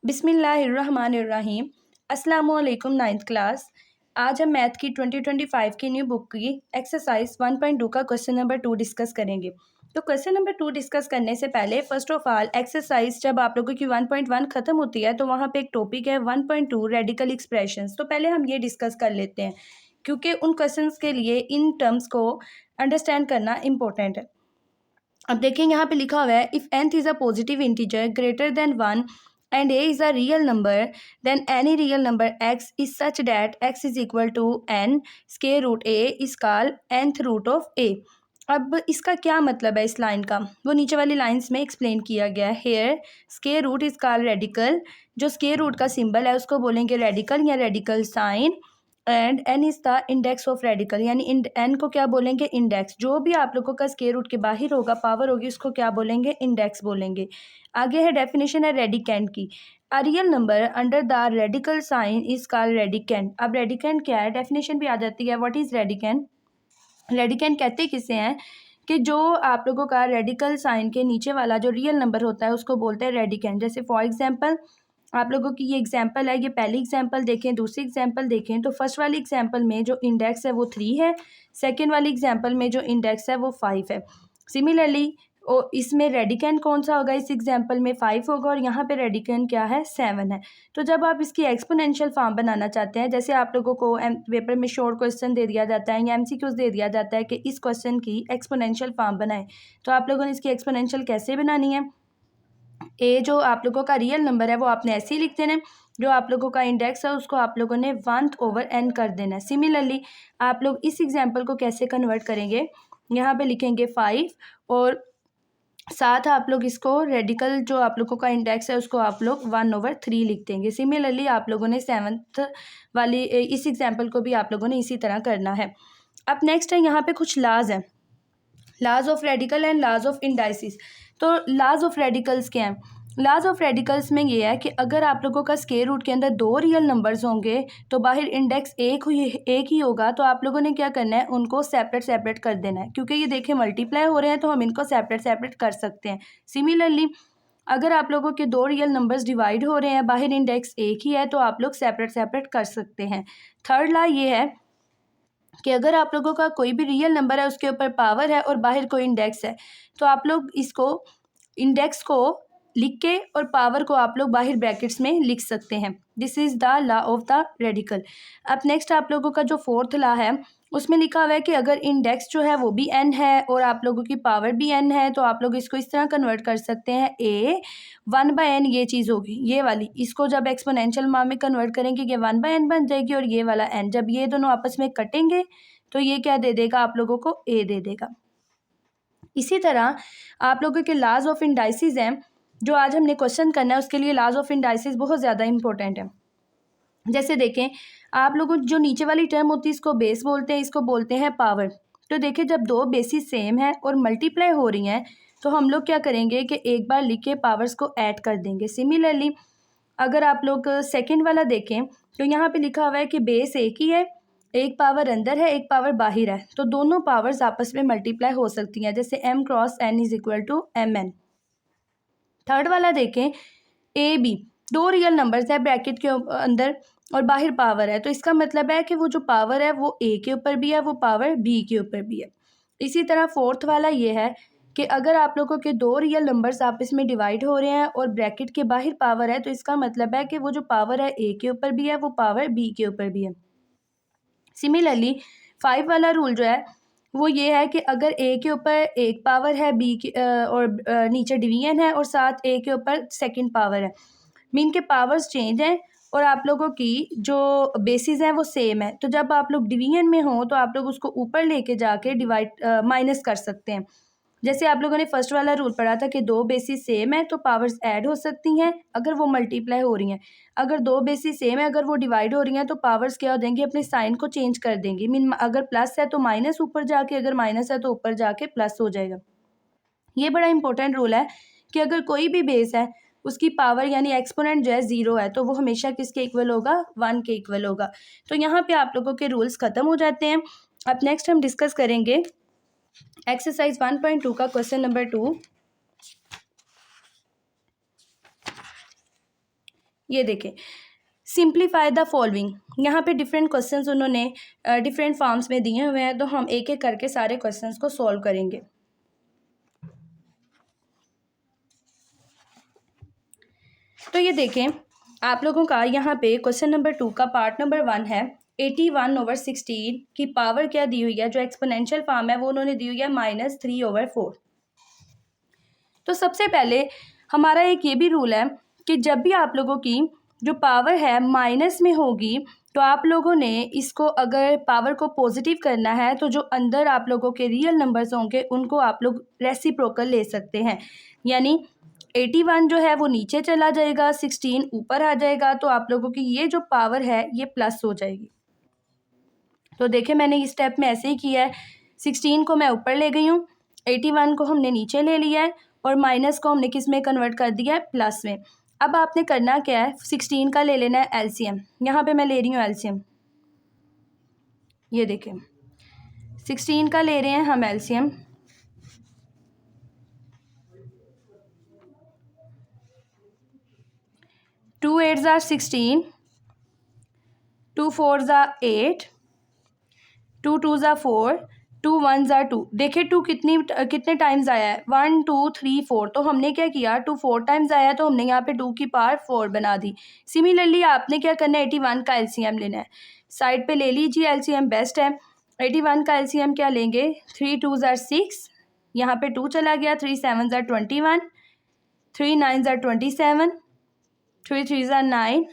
बिस्मिल्लाहिर्रहमानिर्रहीम। अस्सलामुअलैकुम ninth class. आज हम मैथ की 2025 की न्यू बुक की एक्सरसाइज 1.2 का क्वेश्चन नंबर 2 डिस्कस करेंगे। तो क्वेश्चन नंबर 2 डिस्कस करने से पहले फर्स्ट ऑफ ऑल एक्सरसाइज जब आप लोगों की 1.1 खत्म होती है तो वहाँ पे एक टॉपिक है 1.2 रेडिकल एक्सप्रेशंस। तो पहले हम ये डिस्कस कर लेते हैं क्योंकि उन क्वेश्चंस के लिए इन टर्म्स को अंडरस्टैंड करना इम्पोर्टेंट है। अब देखिए यहाँ पे लिखा हुआ है if nth is a positive integer greater than 1 and a is a real number, then any real number x is such that x is equal to n square root a is called nth root of a। अब इसका क्या मतलब है इस line का, वो नीचे वाली लाइंस में एक्सप्लेन किया गया है। Here square root is called radical, जो स्क्वायर रूट का सिंबल है उसको बोलेंगे रेडिकल या radical sign. And N is the index of radical, यानी एन को क्या बोलेंगे, इंडेक्स। जो भी आप लोगों का स्क्वायर रूट के बाहर होगा पावर होगी उसको क्या बोलेंगे, इंडेक्स बोलेंगे। आगे है डेफिनेशन है रेडिकेंट की। A real number under the radical sign is called radicand. अब रेडिकेंट क्या है, डेफिनेशन भी आ जाती है। What is radicand? रेडिकेंट कहते किसे हैं कि जो आप लोगों का रेडिकल साइन के नीचे वाला जो रियल नंबर होता है उसको बोलते हैं रेडिकेंट। जैसे फॉर एग्जांपल आप लोगों की ये एग्जांपल है, ये पहली एग्जांपल देखें, दूसरी एग्जांपल देखें। तो फर्स्ट वाली एग्जांपल में जो इंडेक्स है वो 3 है, सेकेंड वाली एग्जांपल में जो इंडेक्स है वो 5 है। सिमिलरली इसमें रेडिकेंट कौन सा होगा, इस एग्जांपल में 5 होगा और यहाँ पे रेडिकेंट क्या है, 7 है। तो जब आप इसकी एक्सपोनेंशियल फॉर्म बनाना चाहते हैं, जैसे आप लोगों को पेपर में शॉर्ट क्वेश्चन दे दिया जाता है या एमसीक्यूज दे दिया जाता है कि इस क्वेश्चन की एक्सपोनेंशियल फॉर्म बनाएं, तो आप लोगों ने इसकी एक्सपोनेंशियल कैसे बनानी है। ए जो आप लोगों का रियल नंबर है वो आपने ऐसे ही लिख देना है, जो आप लोगों का इंडेक्स है उसको आप लोगों ने 1/n कर देना है। सिमिलरली आप लोग इस एग्जांपल को कैसे कन्वर्ट करेंगे, यहाँ पे लिखेंगे 5 और साथ आप लोग इसको रेडिकल जो आप लोगों का इंडेक्स है उसको आप लोग 1/3 लिख देंगे। सिमिलरली आप लोगों ने 7th वाली इस एग्जाम्पल को भी आप लोगों ने इसी तरह करना है। अब नेक्स्ट है यहाँ पे कुछ लाज हैं, लाज ऑफ रेडिकल एंड लाज ऑफ इंडाइसिस। तो लाज ऑफ रेडिकल्स क्या हैं? लाज ऑफ रेडिकल्स में ये है कि अगर आप लोगों का स्क्वायर रूट के अंदर 2 रियल नंबर्स होंगे तो बाहर इंडेक्स एक ही होगा, तो आप लोगों ने क्या करना है, उनको सेपरेट सेपरेट कर देना है। क्योंकि ये देखें मल्टीप्लाई हो रहे हैं तो हम इनको सेपरेट सेपरेट कर सकते हैं। सिमिलरली अगर आप लोगों के 2 रियल नंबर्स डिवाइड हो रहे हैं, बाहर इंडेक्स एक ही है, तो आप लोग सेपरेट सेपरेट कर सकते हैं। थर्ड ला ये है कि अगर आप लोगों का कोई भी रियल नंबर है उसके ऊपर पावर है और बाहर कोई इंडेक्स है, तो आप लोग इसको इंडेक्स को लिख के और पावर को आप लोग बाहर ब्रैकेट्स में लिख सकते हैं। This is the law of the radical. अब नेक्स्ट आप लोगों का जो फोर्थ लॉ है उसमें लिखा हुआ है कि अगर इंडेक्स जो है वो भी n है और आप लोगों की पावर भी n है, तो आप लोग इसको इस तरह कन्वर्ट कर सकते हैं। a 1/n ये चीज़ होगी, ये वाली, इसको जब एक्सपोनेंशियल फॉर्म में कन्वर्ट करेंगे ये 1/n बन जाएगी और ये वाला n, जब ये दोनों आपस में कटेंगे तो ये क्या दे देगा, आप लोगों को a दे देगा। इसी तरह आप लोगों के लाज ऑफ इंडाइसिस हैं, जो आज हमने क्वेश्चन करना है उसके लिए लाज ऑफ इंडाइसिस बहुत ज़्यादा इंपॉर्टेंट है। जैसे देखें आप लोगों जो नीचे वाली टर्म होती है इसको बेस बोलते हैं, इसको बोलते हैं पावर। तो देखिए जब 2 बेसिस सेम है और मल्टीप्लाई हो रही हैं तो हम लोग क्या करेंगे कि एक बार लिख के पावर्स को ऐड कर देंगे। सिमिलरली अगर आप लोग सेकेंड वाला देखें तो यहाँ पे लिखा हुआ है कि बेस एक ही है, एक पावर अंदर है एक पावर बाहर है, तो दोनों पावर्स आपस में मल्टीप्लाई हो सकती हैं, जैसे m cross n is equal to mn। Third वाला देखें ए बी, 2 रियल नंबर्स है ब्रैकेट के अंदर और बाहर पावर है, तो इसका मतलब है कि वो जो पावर है वो ए के ऊपर भी है, वो पावर बी के ऊपर भी है। इसी तरह फोर्थ वाला ये है कि अगर आप लोगों के 2 रियल नंबर्स आपस में डिवाइड हो रहे हैं और ब्रैकेट के बाहर पावर है, तो इसका मतलब है कि वो जो पावर है ए के ऊपर भी है, वो पावर बी के ऊपर भी है। सिमिलरली 5 वाला रूल जो है वो ये है कि अगर ए के ऊपर एक पावर है, बी के और नीचे डिवीजन है और साथ ए के ऊपर सेकंड पावर है, मीन के पावर्स चेंज हैं और आप लोगों की जो बेसिस हैं वो सेम है, तो जब आप लोग डिवीजन में हो तो आप लोग उसको ऊपर लेके जाके डिवाइड माइनस कर सकते हैं। जैसे आप लोगों ने फर्स्ट वाला रूल पढ़ा था कि 2 बेसिस सेम है तो पावर्स ऐड हो सकती हैं अगर वो मल्टीप्लाई हो रही हैं। अगर 2 बेसिस सेम है, अगर वो डिवाइड हो रही हैं तो पावर्स क्या हो देंगी, अपने साइन को चेंज कर देंगी। मीन अगर प्लस है तो माइनस ऊपर जाके, अगर माइनस है तो ऊपर जाके प्लस हो जाएगा। ये बड़ा इंपॉर्टेंट रूल है कि अगर कोई भी बेस है उसकी पावर यानी एक्सपोनेंट जो है 0 है तो वो हमेशा किसके इक्वल होगा, 1 के इक्वल होगा। तो यहाँ पे आप लोगों के रूल्स ख़त्म हो जाते हैं। अब नेक्स्ट हम डिस्कस करेंगे एक्सरसाइज 1.2 का क्वेश्चन नंबर 2। ये देखें, सिंप्लीफाई द फॉलोइंग, यहाँ पे डिफरेंट क्वेश्चंस उन्होंने डिफरेंट फॉर्म्स में दिए हुए हैं, तो हम एक एक करके सारे क्वेश्चंस को सॉल्व करेंगे। तो ये देखें, आप लोगों का यहाँ पे क्वेश्चन नंबर 2 का पार्ट नंबर 1 है। 81/16 की पावर क्या दी हुई है, जो एक्सपोनेंशियल फॉर्म है वो उन्होंने दी हुई है -3/4। तो सबसे पहले हमारा एक ये भी रूल है कि जब भी आप लोगों की जो पावर है माइनस में होगी, तो आप लोगों ने इसको अगर पावर को पॉजिटिव करना है तो जो अंदर आप लोगों के रियल नंबर्स होंगे उनको आप लोग रेसिप्रोकल ले सकते हैं। यानी 81 जो है वो नीचे चला जाएगा, 16 ऊपर आ जाएगा, तो आप लोगों की ये जो पावर है ये प्लस हो जाएगी। तो देखिए मैंने इस स्टेप में ऐसे ही किया है, 16 को मैं ऊपर ले गई हूँ, 81 को हमने नीचे ले लिया है और माइनस को हमने किस में कन्वर्ट कर दिया है, प्लस में। अब आपने करना क्या है, 16 का ले लेना है एलसीएम। यहाँ पे मैं ले रही हूँ एलसीएम, ये देखें 16 का ले रहे हैं हम LCM. Two 8s are 16, 2 4s are 8, 2 2s are 4, 2 1s are 2। देखिए 2 कितने टाइम्स आया है, 1 2 3 4। तो हमने क्या किया, 2 4 टाइम्स आया तो हमने यहाँ पे 2 की पावर 4 बना दी। सिमिलरली आपने क्या करना है, 81 का एलसीएम लेना है। साइड पे ले लीजिए एलसीएम, बेस्ट है। 81 का एलसीएम क्या लेंगे, 3 2s are 6, यहाँ पे 2 चला गया, 3 7s are 21, 3 9s are 27, 3 3s are 9,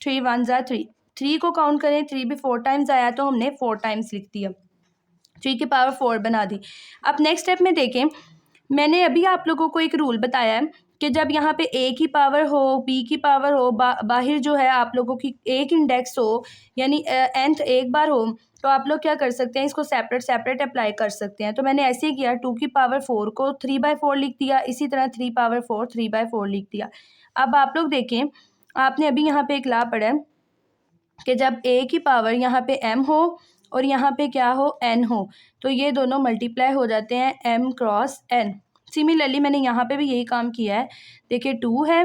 3 1s are 3। 3 को काउंट करें, 3 भी 4 टाइम्स आया तो हमने 4 टाइम्स लिख दिया, 3 की पावर 4 बना दी। अब नेक्स्ट स्टेप में देखें, मैंने अभी आप लोगों को एक रूल बताया है कि जब यहाँ पे a की पावर हो, b की पावर हो, बाहर जो है आप लोगों की एक इंडेक्स हो, यानी nth एक बार हो, तो आप लोग क्या कर सकते हैं, इसको सेपरेट सेपरेट अप्लाई कर सकते हैं। तो मैंने ऐसे ही किया, 2 की पावर 4 को 3/4 लिख दिया, इसी तरह 3 पावर 4 3/4 लिख दिया। अब आप लोग देखें, आपने अभी यहाँ पे एक लॉ पढ़ा है कि जब a की पावर यहाँ पे m हो और यहाँ पे क्या हो, n हो, तो ये दोनों मल्टीप्लाई हो जाते हैं m क्रॉस n। सिमिलरली मैंने यहाँ पे भी यही काम किया है। देखिए 2 है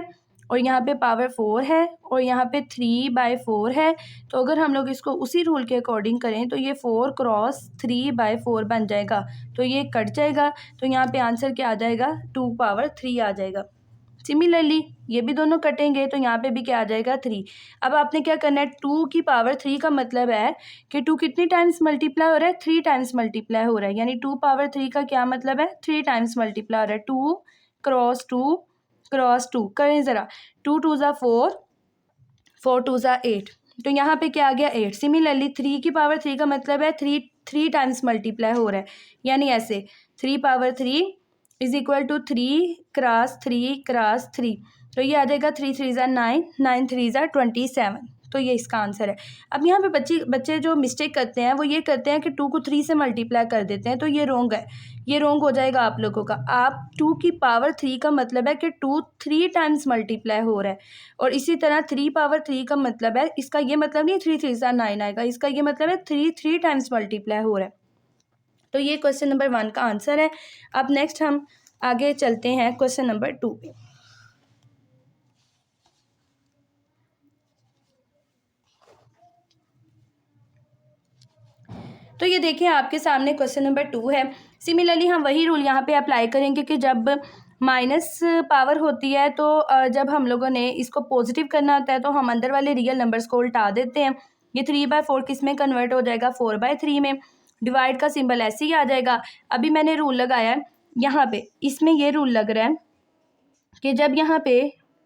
और यहाँ पे पावर 4 है और यहाँ पे 3/4 है, तो अगर हम लोग इसको उसी रूल के अकॉर्डिंग करें तो ये 4 क्रॉस 3/4 बन जाएगा, तो ये कट जाएगा, तो यहाँ पे आंसर क्या आ जाएगा, 2 पावर 3 आ जाएगा। सिमिलरली ये भी दोनों कटेंगे तो यहाँ पे भी क्या आ जाएगा, 3। अब आपने क्या करना है, 2 की पावर 3 का मतलब है कि 2 कितनी टाइम्स मल्टीप्लाई हो रहा है, 3 टाइम्स मल्टीप्लाई हो रहा है, यानी 2 पावर 3 का क्या मतलब है, 3 टाइम्स मल्टीप्लाई हो रहा है। 2 क्रॉस 2 क्रॉस 2 करें ज़रा, 2 2s are 4, 4 2s are 8, तो यहाँ पे क्या आ गया, 8। सिमिलरली 3 की पावर 3 का मतलब है 3 टाइम्स मल्टीप्लाई हो रहा है, यानी ऐसे 3 power 3 is equal to 3 cross 3 cross 3, तो ये आ जाएगा 3 3s are 9, 9 3s are 27, तो ये इसका आंसर है। अब यहाँ पे बच्चे जो मिस्टेक करते हैं वो ये करते हैं कि 2 को 3 से मल्टीप्लाई कर देते हैं, तो ये रॉन्ग है, ये रॉन्ग हो जाएगा आप लोगों का। आप 2 की पावर 3 का मतलब है कि 2 3 टाइम्स मल्टीप्लाई हो रहा है, और इसी तरह 3 पावर 3 का मतलब है, इसका ये मतलब नहीं 3 3s are 9 आएगा, इसका ये मतलब है 3 टाइम्स मल्टीप्लाई हो रहा है। तो ये क्वेश्चन नंबर 1 का आंसर है। अब नेक्स्ट हम आगे चलते हैं क्वेश्चन नंबर 2 पे। तो ये देखिए आपके सामने क्वेश्चन नंबर 2 है। सिमिलरली हम वही रूल यहाँ पे अप्लाई करेंगे कि जब माइनस पावर होती है तो जब हम लोगों ने इसको पॉजिटिव करना होता है तो हम अंदर वाले रियल नंबर्स को उल्टा देते हैं। ये 3/4 किस में कन्वर्ट हो जाएगा, 4/3 में। डिवाइड का सिंबल ऐसे ही आ जाएगा। अभी मैंने रूल लगाया है यहाँ पे, इसमें ये रूल लग रहा है कि जब यहाँ पे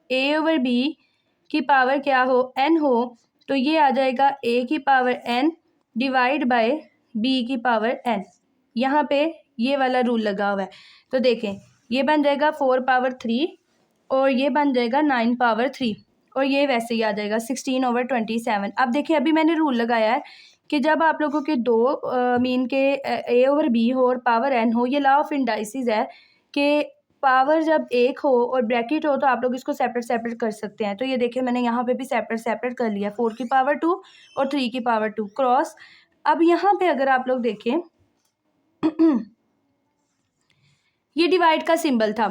a/b की पावर क्या हो, n हो, तो ये आ जाएगा a की power n divide by b की पावर n। यहाँ पे ये वाला रूल लगा हुआ है, तो देखें ये बन जाएगा 4 पावर 3 और ये बन जाएगा 9 पावर 3, और ये वैसे ही आ जाएगा 16/27। अब देखिए अभी मैंने रूल लगाया है कि जब आप लोगों के दो मीन के a/b हो और पावर n हो, ये लॉ ऑफ इंडाइसिस है कि पावर जब एक हो और ब्रैकेट हो तो आप लोग इसको सेपरेट सेपरेट कर सकते हैं। तो ये देखिए मैंने यहाँ पे भी सेपरेट सेपरेट कर लिया, 4 की पावर 2 और 3 की पावर 2 क्रॉस। अब यहाँ पे अगर आप लोग देखें ये डिवाइड का सिंबल था,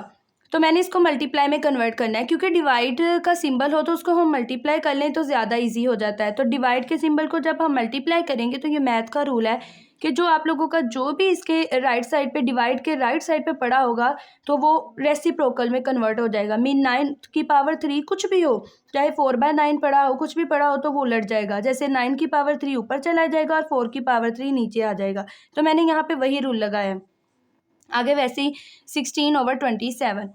तो मैंने इसको मल्टीप्लाई में कन्वर्ट करना है, क्योंकि डिवाइड का सिंबल हो तो उसको हम मल्टीप्लाई कर लें तो ज़्यादा इजी हो जाता है। तो डिवाइड के सिंबल को जब हम मल्टीप्लाई करेंगे तो ये मैथ का रूल है कि जो आप लोगों का जो भी इसके राइट साइड पे डिवाइड के राइट साइड पे पड़ा होगा तो वो रेसिप्रोकल में कन्वर्ट हो जाएगा। मीन 9 की पावर 3 कुछ भी हो, चाहे 4/9 पड़ा हो, कुछ भी पड़ा हो, तो वो उलट जाएगा। जैसे 9 की पावर 3 ऊपर चला जाएगा और 4 की पावर 3 नीचे आ जाएगा। तो मैंने यहाँ पे वही रूल लगाया है। आगे वैसे ही 16/27।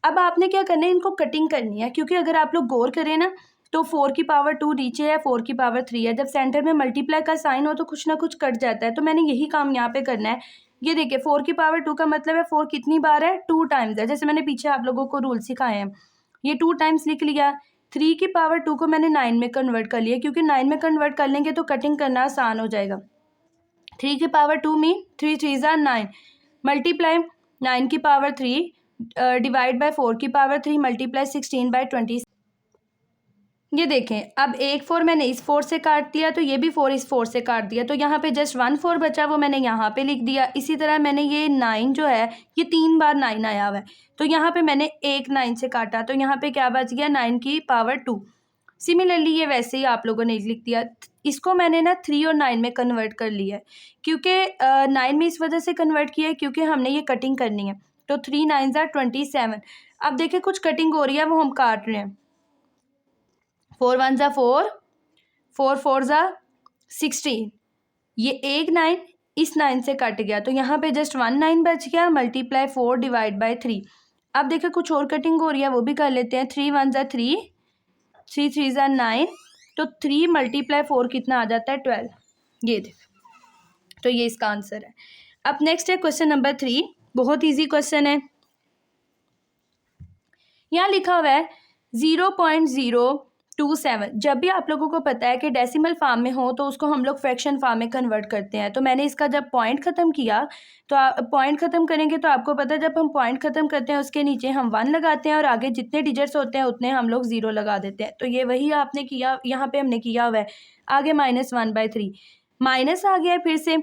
अब आपने क्या करना है, इनको कटिंग करनी है, क्योंकि अगर आप लोग गौर करें ना तो 4 की पावर 2 नीचे है, 4 की पावर 3 है। जब सेंटर में मल्टीप्लाई का साइन हो तो कुछ ना कुछ कट जाता है। तो मैंने यही काम यहाँ पे करना है। ये देखिए 4 की पावर 2 का मतलब है 4 कितनी बार है, 2 टाइम्स है। जैसे मैंने पीछे आप लोगों को रूल सिखाए हैं, ये 2 टाइम्स लिख लिया। 3 की पावर 2 को मैंने 9 में कन्वर्ट कर लिया, क्योंकि 9 में कन्वर्ट कर लेंगे तो कटिंग करना आसान हो जाएगा। 3 की पावर 2 मीन 3 3 9 मल्टीप्लाई 9 की पावर 3 डिवाइड बाय 4 की पावर 3 मल्टीप्लाई 16/20। ये देखें, अब एक 4 मैंने इस 4 से काट दिया तो ये भी 4 इस 4 से काट दिया, तो यहाँ पे जस्ट 1 4 बचा, वो मैंने यहाँ पे लिख दिया। इसी तरह मैंने ये 9 जो है ये 3 बार 9 आया हुआ है, तो यहाँ पे मैंने एक 9 से काटा, तो यहाँ पे क्या बच गया, 9 की पावर 2। सिमिलरली ये वैसे ही आप लोगों ने लिख दिया। इसको मैंने ना 3 और 9 में कन्वर्ट कर लिया है, क्योंकि 9 में इस वजह से कन्वर्ट किया है क्योंकि हमने ये कटिंग करनी है। तो 3 9 27। अब देखिए कुछ कटिंग हो रही है, वो हम काट रहे हैं। 4 1 4, 4 4 16। ये एक 9 इस 9 से कट गया, तो यहाँ पे जस्ट 1 9 बच गया, मल्टीप्लाई 4 डिवाइड बाय 3। अब देखिए कुछ और कटिंग हो रही है, वो भी कर लेते हैं। 3 1 3, 3 3 9, तो 3 मल्टीप्लाई 4 कितना आ जाता है, 12। ये देखो, तो ये इसका आंसर है। अब नेक्स्ट है क्वेश्चन नंबर 3, बहुत इजी क्वेश्चन है। यहाँ लिखा हुआ है 0.027। जब भी आप लोगों को पता है कि डेसिमल फॉर्म में हो तो उसको हम लोग फ्रैक्शन फॉर्म में कन्वर्ट करते हैं। तो मैंने इसका जब पॉइंट ख़त्म किया तो पॉइंट ख़त्म करेंगे तो आपको पता है जब हम पॉइंट ख़त्म करते हैं उसके नीचे हम 1 लगाते हैं और आगे जितने डिजिट्स होते हैं उतने हम लोग 0 लगा देते हैं। तो ये वही आपने किया, यहाँ पर हमने किया हुआ है। आगे -1/3 माइनस आ गया है फिर से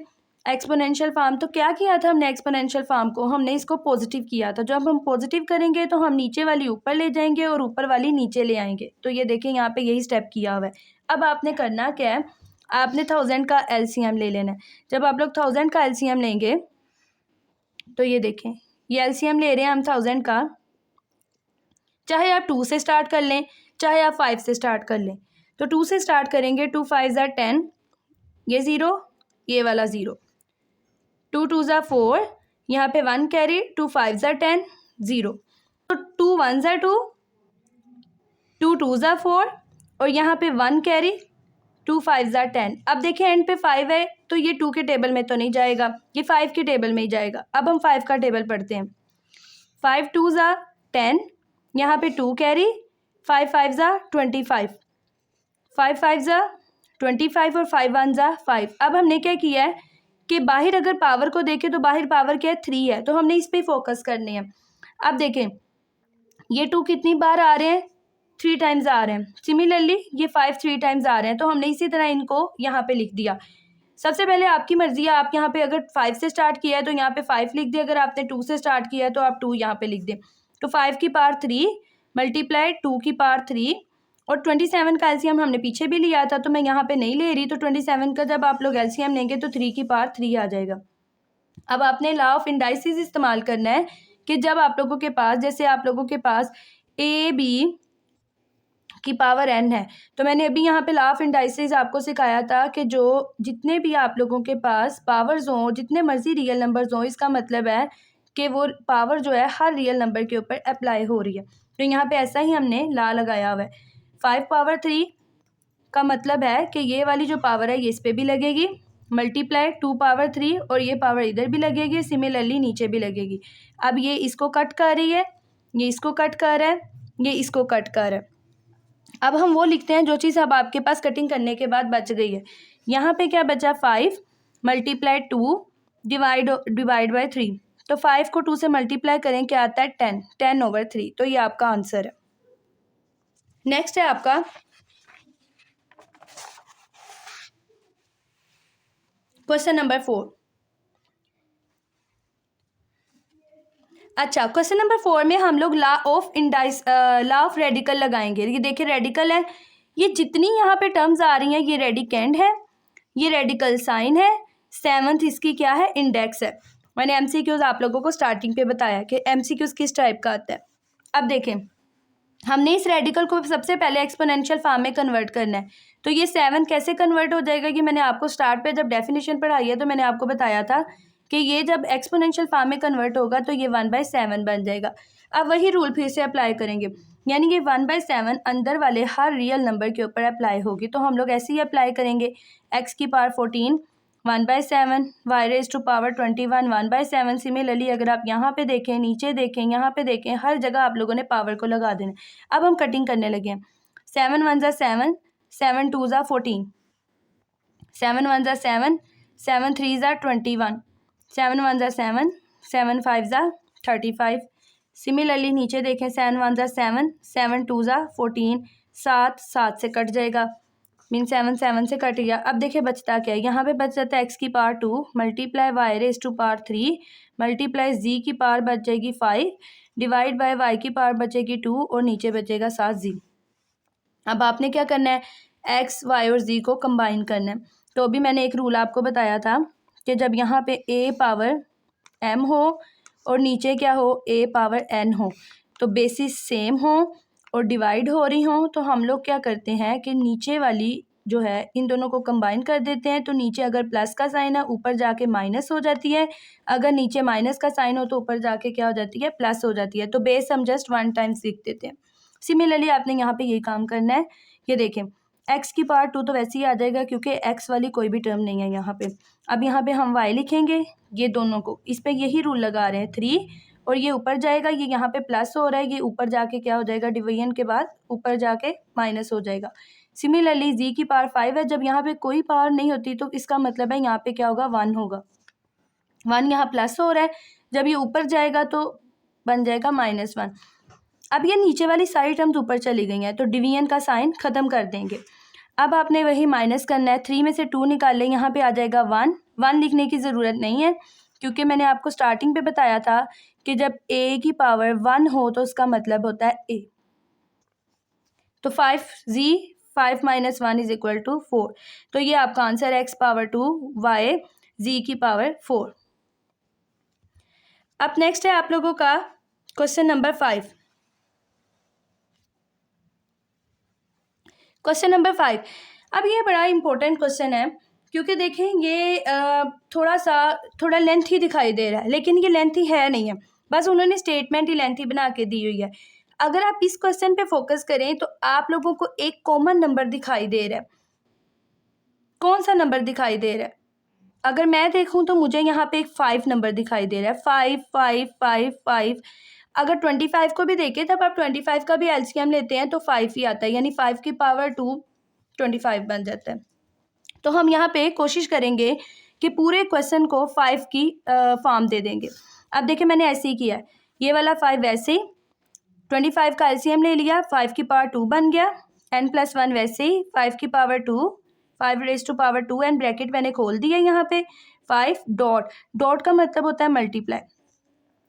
एक्सपोनेंशियल फॉर्म। तो क्या किया था हमने, एक्सपोनेंशियल फॉर्म को हमने इसको पॉजिटिव किया था। जब हम पॉजिटिव करेंगे तो हम नीचे वाली ऊपर ले जाएंगे और ऊपर वाली नीचे ले आएंगे। तो ये देखें यहाँ पे यही स्टेप किया हुआ है। अब आपने करना क्या है, आपने 1000 का एलसीएम ले लेना है। जब आप लोग 1000 का एलसीएम लेंगे तो ये देखें, ये एलसीएम ले रहे हैं हम 1000 का। चाहे आप 2 से स्टार्ट कर लें, चाहे आप 5 से स्टार्ट कर लें। तो 2 से स्टार्ट करेंगे, 2 5 10, ये 0, ये वाला 0, 2 2 4, यहाँ पे 1 कैरी, 2 5 10, 0। तो 2 1 2, 2 2 4, और यहाँ पे 1 कैरी, 2 5 10। अब देखिए एंड पे 5 है तो ये 2 के टेबल में तो नहीं जाएगा, ये 5 के टेबल में ही जाएगा। अब हम 5 का टेबल पढ़ते हैं। 5 2 10, यहाँ पे 2 कैरी, 5 5 25, 5 5 25 और 5 1 5। अब हमने क्या किया है कि बाहर अगर पावर को देखें तो बाहर पावर क्या है, 3 है, तो हमने इस पे फोकस करने हैं। अब देखें ये 2 कितनी बार आ रहे हैं, 3 टाइम्स आ रहे हैं। सिमिलरली ये 5 3 टाइम्स आ रहे हैं, तो हमने इसी तरह इनको यहाँ पे लिख दिया। सबसे पहले आपकी मर्जी है, आप यहाँ पे अगर 5 से स्टार्ट किया है तो यहाँ पे 5 लिख दें, अगर आपने 2 से स्टार्ट किया है तो आप 2 यहाँ पे लिख दें। तो 5 की पावर 3 मल्टीप्लाई 2 की पावर 3, और 27 का एलसीएम हमने पीछे भी लिया था तो मैं यहाँ पे नहीं ले रही। तो 27 का जब आप लोग एलसीएम लेंगे तो 3 की पावर 3 आ जाएगा। अब आपने लॉ ऑफ इंडाइसिस इस्तेमाल करना है कि जब आप लोगों के पास, जैसे आप लोगों के पास ए बी की पावर n है, तो मैंने अभी यहाँ पे लॉ ऑफ इंडाइसिस आपको सिखाया था कि जो जितने भी आप लोगों के पास पावर्स हों, जितने मर्जी रियल नंबर्स हों, इसका मतलब है कि वो पावर जो है हर रियल नंबर के ऊपर अप्लाई हो रही है। तो यहाँ पे ऐसा ही हमने लॉ लगाया हुआ है। 5 पावर 3 का मतलब है कि ये वाली जो पावर है ये इस पर भी लगेगी, मल्टीप्लाई 2 पावर 3, और ये पावर इधर भी लगेगी, सिमिलरली नीचे भी लगेगी। अब ये इसको कट कर रही है, ये इसको कट कर रहा है, ये इसको कट कर रहा है। अब हम वो लिखते हैं जो चीज़ अब आपके पास कटिंग करने के बाद बच गई है। यहाँ पे क्या बचा, 5 मल्टीप्लाई 2 डिवाइड बाई 3। तो 5 को 2 से मल्टीप्लाई करें, क्या आता है, 10/3। तो ये आपका आंसर है। नेक्स्ट है आपका क्वेश्चन नंबर 4। अच्छा, क्वेश्चन नंबर 4 में हम लोग लॉ ऑफ रेडिकल लगाएंगे। ये देखिए रेडिकल है, ये जितनी यहाँ पे टर्म्स आ रही हैं ये रेडिकेंड है, ये रेडिकल साइन है, 7th इसकी क्या है, इंडेक्स है। मैंने एमसीक्यूज आप लोगों को स्टार्टिंग पे बताया कि एमसीक्यूज किस टाइप का आता है। अब देखें, हमने इस रेडिकल को सबसे पहले एक्सपोनेंशियल फॉर्म में कन्वर्ट करना है। तो ये 7 कैसे कन्वर्ट हो जाएगा, कि मैंने आपको स्टार्ट पे जब डेफिनेशन पढ़ाई है तो मैंने आपको बताया था कि ये जब एक्सपोनेंशियल फॉर्म में कन्वर्ट होगा तो ये 1/7 बन जाएगा। अब वही रूल फिर से अप्लाई करेंगे, यानी कि 1/7 अंदर वाले हर रियल नंबर के ऊपर अप्लाई होगी। तो हम लोग ऐसे ही अप्लाई करेंगे, x की power 14 1/7, y raise to power 21 1/7। Similarly अगर आप यहाँ पे देखें, नीचे देखें, यहाँ पे देखें, हर जगह आप लोगों ने पावर को लगा देना। अब हम कटिंग करने लगे हैं। 7 1 ज़ा 7, 7 2 ज़ा 14, 7 1 ज़ा 7, 7 3 ज़ा 21, 7 1 ज़ा 7, 7 5 ज़ा 35। सिमिलरली नीचे देखें, 7 1 ज़ा 7, 7 2 ज़ा 14, 7 से कट जाएगा, मीन 7 7 से कट गया। अब देखिए बचता क्या है, यहाँ पे बच जाता है x की power 2 multiply y raise to power 3 multiply z की पावर बच जाएगी 5 डिवाइड बाय y की पावर बचेगी 2 और नीचे बचेगा 7z। अब आपने क्या करना है, x y और z को कंबाइन करना है। तो अभी मैंने एक रूल आपको बताया था कि जब यहाँ पे a पावर m हो और नीचे क्या हो, a पावर n हो, तो बेसिस सेम हो और डिवाइड हो रही हो, तो हम लोग क्या करते हैं कि नीचे वाली जो है इन दोनों को कंबाइन कर देते हैं। तो नीचे अगर प्लस का साइन है ऊपर जाके माइनस हो जाती है, अगर नीचे माइनस का साइन हो तो ऊपर जाके क्या हो जाती है, प्लस हो जाती है। तो बेस हम जस्ट 1 टाइम्स लिख देते हैं। सिमिलरली आपने यहाँ पे यही काम करना है। ये देखें, x की पावर 2 तो वैसे ही आ जाएगा क्योंकि x वाली कोई भी टर्म नहीं है यहाँ पे। अब यहाँ पे हम y लिखेंगे, ये दोनों को इस पे यही रूल लगा रहे हैं 3, और ये ऊपर जाएगा, ये यहाँ पे प्लस हो रहा है, ये ऊपर जाके क्या हो जाएगा, डिवीजन के बाद ऊपर जाके माइनस हो जाएगा। सिमिलरली z की पावर 5 है, जब यहाँ पे कोई पावर नहीं होती तो इसका मतलब है यहाँ पे क्या होगा, 1 होगा। 1 यहाँ प्लस हो रहा है, जब ये ऊपर जाएगा तो बन जाएगा -1। अब ये नीचे वाली सारी टर्म्स ऊपर चली गई हैं तो डिवीजन का साइन ख़त्म कर देंगे। अब आपने वही माइनस करना है, 3 में से 2 निकाल लें, यहाँ पे आ जाएगा 1। 1 लिखने की ज़रूरत नहीं है क्योंकि मैंने आपको स्टार्टिंग पे बताया था कि जब a की पावर 1 हो तो उसका मतलब होता है a। तो 5 माइनस 1 इज इक्वल टू 4। तो ये आपका आंसर है x पावर 2 y z की पावर 4। अब नेक्स्ट है आप लोगों का क्वेश्चन नंबर 5। क्वेश्चन नंबर 5, अब ये बड़ा इंपॉर्टेंट क्वेश्चन है क्योंकि देखें ये थोड़ा लेंथी दिखाई दे रहा है, लेकिन ये लेंथी है नहीं है, बस उन्होंने स्टेटमेंट ही लेंथी बना के दी हुई है। अगर आप इस क्वेश्चन पे फोकस करें तो आप लोगों को एक कॉमन नंबर दिखाई दे रहा है। कौन सा नंबर दिखाई दे रहा है? अगर मैं देखूं तो मुझे यहाँ पे एक 5 नंबर दिखाई दे रहा है, 5 5 5 5। अगर 25 को भी देखें तब आप 25 का भी एलसीएम लेते हैं तो 5 ही आता है, यानी 5 की पावर 2 25 बन जाता है। तो हम यहाँ पे कोशिश करेंगे कि पूरे क्वेश्चन को 5 की फॉर्म दे देंगे। अब देखिए मैंने ऐसे ही किया है, ये वाला 5 वैसे ही, 25 का एलसीएम ले लिया, 5 की पावर 2 बन गया, n+1 वैसे ही 5 की power 2, 5 raise to power 2 and bracket मैंने खोल दिया यहाँ पे 5 डॉट का मतलब होता है मल्टीप्लाई।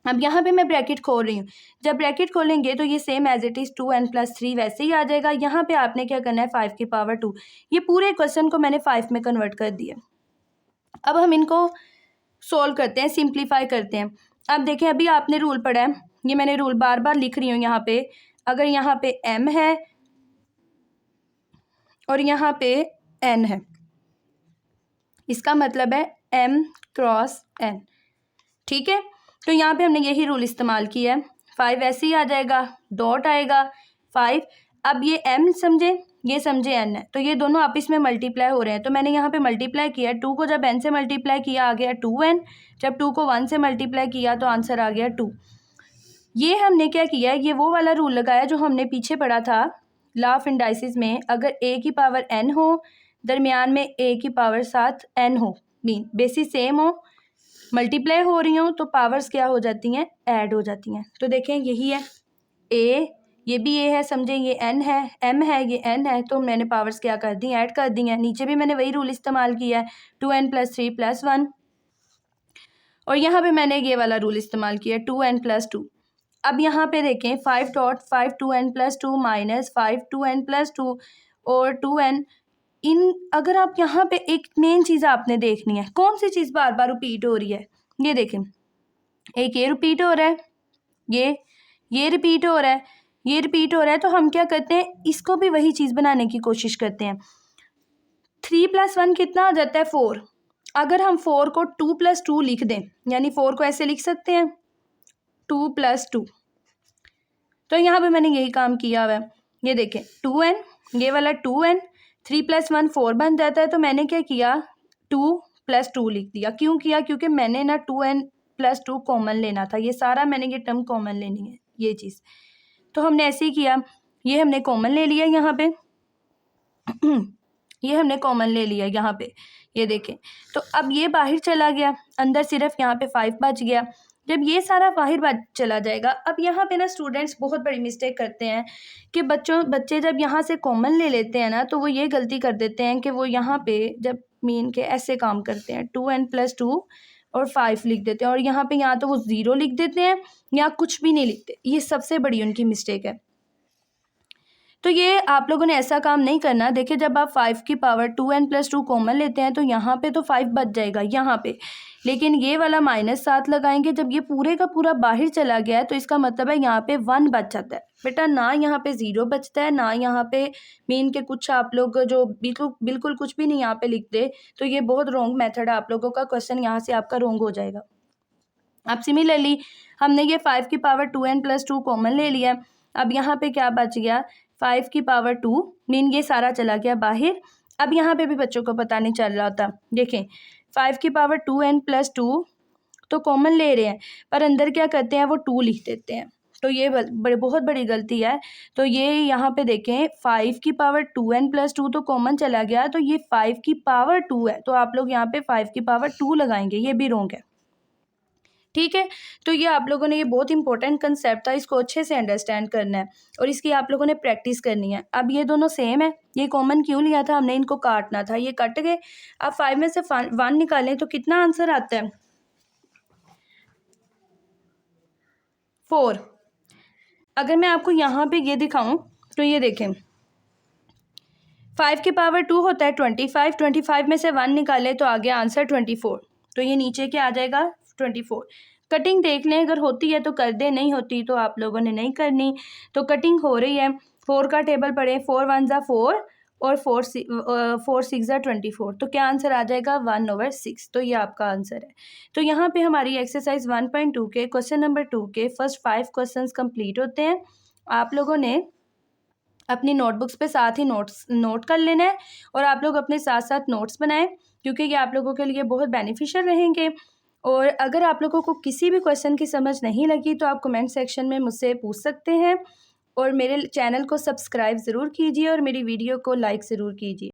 अब यहाँ पे मैं ब्रैकेट खोल रही हूँ, जब ब्रैकेट खोलेंगे तो ये same as it is 2n+3 वैसे ही आ जाएगा। यहाँ पे आपने क्या करना है, 5 की पावर 2। ये पूरे क्वेश्चन को मैंने 5 में कन्वर्ट कर दिया। अब हम इनको सोल्व करते हैं, सिंप्लीफाई करते हैं। अब देखें अभी आपने रूल पढ़ा है, ये मैंने रूल बार बार लिख रही हूँ यहाँ पे। अगर यहाँ पे m है और यहाँ पे n है, इसका मतलब है m क्रॉस n, ठीक है। तो यहाँ पे हमने यही रूल इस्तेमाल किया है। 5 ऐसे ही आ जाएगा, डॉट आएगा 5। अब ये m समझे, ये समझे n है, तो ये दोनों आपस में मल्टीप्लाई हो रहे हैं। तो मैंने यहाँ पे मल्टीप्लाई किया, 2 को जब n से मल्टीप्लाई किया आ गया 2n, जब 2 को 1 से मल्टीप्लाई किया तो आंसर आ गया 2। ये हमने क्या किया, ये वो वाला रूल लगाया जो हमने पीछे पढ़ा था लॉ ऑफ इंडाइसिस में। अगर a की पावर n हो, दरमियान में a की पावर 7 n हो, मीन बेसिस सेम हो, मल्टीप्लाई हो रही हो, तो पावर्स क्या हो जाती हैं, ऐड हो जाती हैं। तो देखें यही है a, ये भी a है समझें, ये n है, m है, ये n है, तो मैंने पावर्स क्या कर दी, ऐड कर दी हैं। नीचे भी मैंने वही रूल इस्तेमाल किया है, 2n+3 + 1। और यहाँ पे मैंने ये वाला रूल इस्तेमाल किया 2n+2। अब यहाँ पे देखें 5 2n+2 माइनस 5 2n+2 और 2n इन अगर आप यहाँ पे एक मेन चीज़ आपने देखनी है, कौन सी चीज़ बार बार रिपीट हो रही है, ये देखें, एक ये रिपीट हो रहा है, ये रिपीट हो रहा है, ये रिपीट हो रहा है, तो हम क्या करते हैं, इसको भी वही चीज़ बनाने की कोशिश करते हैं। 3 + 1 कितना आ जाता है 4। अगर हम 4 को 2 + 2 लिख दें, यानी 4 को ऐसे लिख सकते हैं 2 + 2, तो यहाँ पे मैंने यही काम किया हुआ है। ये देखें 2n, ये वाला 2n, 3 + 1 4 बन जाता है, तो मैंने क्या किया 2 + 2 लिख दिया। क्यों किया, क्योंकि मैंने ना 2n+2 कॉमन लेना था, ये सारा मैंने ये टर्म कॉमन लेनी है, ये चीज़, तो हमने ऐसे ही किया, ये हमने कॉमन ले लिया यहाँ पे ये हमने कॉमन ले लिया यहाँ पे, ये देखें, तो अब ये बाहर चला गया, अंदर सिर्फ यहाँ पे 5 बच गया। जब ये सारा बाहर चला जाएगा, अब यहाँ पे ना स्टूडेंट्स बहुत बड़ी मिस्टेक करते हैं कि बच्चे जब यहाँ से कॉमन ले लेते हैं ना, तो वो ये गलती कर देते हैं कि वो यहाँ पे जब मीन के ऐसे काम करते हैं 2n+2 और 5 लिख देते हैं, और यहाँ पे या तो वो 0 लिख देते हैं या कुछ भी नहीं लिखते। ये सबसे बड़ी उनकी मिस्टेक है। तो ये आप लोगों ने ऐसा काम नहीं करना। देखिए, जब आप 5 की पावर 2n+2 कॉमन लेते हैं तो यहाँ पे तो 5 बच जाएगा यहाँ पे, लेकिन ये वाला -7 लगाएंगे। जब ये पूरे का पूरा बाहर चला गया है तो इसका मतलब है यहाँ पे 1 बच जाता है बेटा, ना यहाँ पे 0 बचता है, ना यहाँ पे मीन के कुछ आप लोग जो बिल्कुल कुछ भी नहीं यहाँ पे लिख दे, तो ये बहुत रॉन्ग मेथड है आप लोगों का। क्वेश्चन यहाँ से आपका रॉन्ग हो जाएगा। अब सिमिलरली हमने ये 5 की पावर 2n+2 कॉमन ले लिया। अब यहाँ पे क्या बच गया, 5 की पावर 2, मीन ये सारा चला गया बाहर। अब यहाँ पे भी बच्चों को पता नहीं चल रहा होता। देखें 5 की पावर 2n+2 तो कॉमन ले रहे हैं, पर अंदर क्या करते हैं, वो 2 लिख देते हैं, तो ये बहुत बड़ी गलती है। तो ये यहाँ पे देखें 5 की पावर 2n+2 तो कॉमन चला गया, तो ये 5 की पावर 2 है, तो आप लोग यहाँ पे 5 की पावर 2 लगाएंगे, ये भी रॉन्ग है। ठीक है, तो ये आप लोगों ने, ये बहुत इंपॉर्टेंट कंसेप्ट था, इसको अच्छे से अंडरस्टैंड करना है और इसकी आप लोगों ने प्रैक्टिस करनी है। अब ये दोनों सेम है, ये कॉमन क्यों लिया था हमने, इनको काटना था, ये कट गए। अब 5 में से 1 निकालें तो कितना आंसर आता है 4। अगर मैं आपको यहाँ पे ये दिखाऊं तो ये देखें 5 की पावर 2 होता है 25, 25 में से 1 निकालें तो आ गया आंसर 24, तो ये नीचे क्या आ जाएगा 24। कटिंग देख लें, अगर होती है तो कर दें, नहीं होती तो आप लोगों ने नहीं करनी। तो कटिंग हो रही है, 4 का टेबल पढ़े, 4 1 ज़ा 4 और 4 6 ज़ा 24, तो क्या आंसर आ जाएगा 1/6, तो ये आपका आंसर है। तो यहाँ पे हमारी एक्सरसाइज 1.2 के क्वेश्चन नंबर 2 के फर्स्ट 5 क्वेश्चन कंप्लीट होते हैं। आप लोगों ने अपनी नोटबुक्स पे साथ ही नोट कर लेना है और आप लोग अपने साथ साथ नोट्स बनाएं, क्योंकि ये आप लोगों के लिए बहुत बेनिफिशियल रहेंगे। और अगर आप लोगों को किसी भी क्वेश्चन की समझ नहीं लगी तो आप कमेंट सेक्शन में मुझसे पूछ सकते हैं, और मेरे चैनल को सब्सक्राइब ज़रूर कीजिए और मेरी वीडियो को लाइक ज़रूर कीजिए।